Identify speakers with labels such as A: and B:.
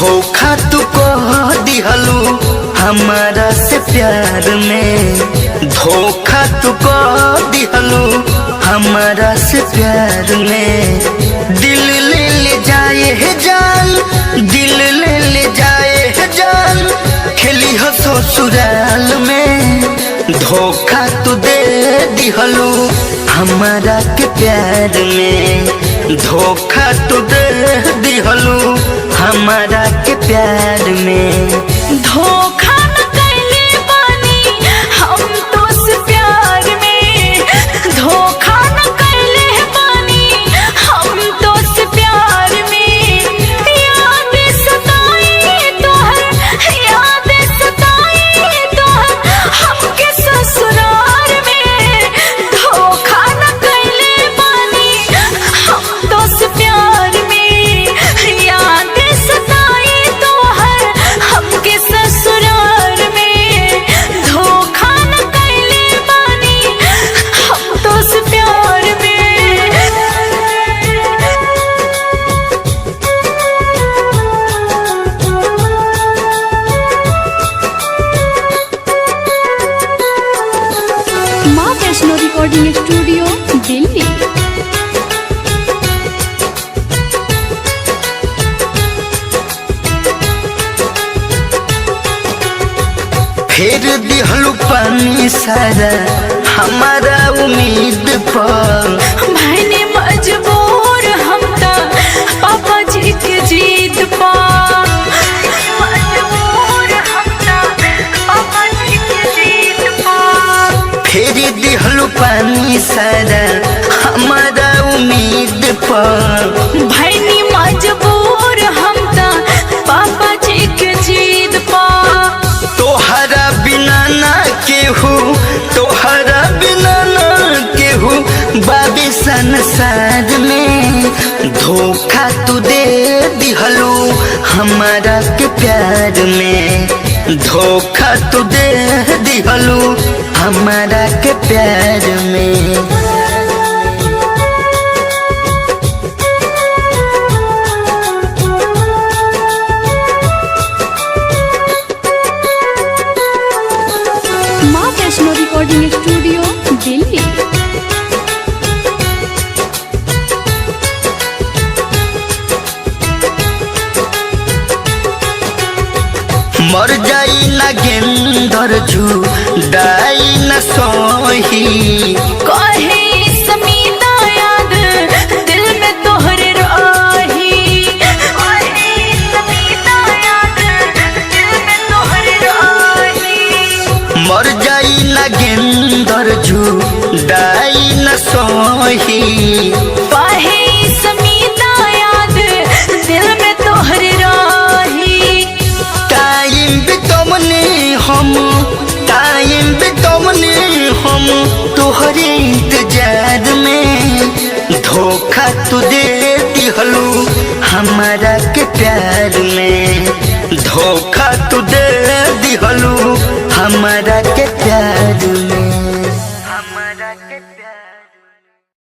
A: धोखा तू कह दिहलू हमारा से प्यार में, धोखा तू कह दिहलू हमारा से प्यार में। दिल ले जाए है जान, दिल ले जाए है जान, खेली हो ससुराल में। धोखा तू दे दिहलू हमारा के प्यार में, धोखा तू दे दिहलू हमारा के प्यार में।
B: धोखा न कैले बानी हम तो से प्यार में, धोखा न कैले बानी हम तो से प्यार में। याद सताई तोहर, याद सताई तोहर हमके ससुराल में। धोखा न कैले बानी हम तो से प्यार में, याद सताई तोहर हमके ससुराल में। धोखा न कैले बानी हम तो से प्यार में। माँ वैष्णो रिकॉर्डिंग स्टूडियो दिल्ली।
A: फिर दिहलू पानी सारा हमारा उम्मीद पर।
B: मैंने मजबूर हम ता पापा जी के जीत पा, मजबूर हम ता पापा जी के जीत पा।
A: फिर दिहलू पानी सारा हमारा उम्मीद पर।
B: मैंने मजबूर हम ता पापा जी के जीत पा।
A: तोहरा बिना ना केहू, तोहरा बिना ना केहू बाबे संसार में। धोखा तू दे दिहलू हमारा के प्यार में, धोखा तू दे दिहलू हमारा के प्यार में।
B: माँ वैष्णो रिकॉर्डिंग स्टूडियो दिल्ली।
A: मर जाई ना गेंदर जुदाई न सोही।
B: कहे समीता याद दिल में तोहरे राही, कहे समीता याद दिल में तोहरे राही।
A: मर जाई ना गेंदर जुदाई न सोही।
B: कहे समीता याद दिल में तोहरे राही।
A: टाइम भी तुमने हम, टाइम भी तुमने हम तोहरे इंतजार में। धोखा तू दे दिहलू हमारा के प्यार में, धोखा तू दे दिहलू हमारा के प्यार में, हमारा के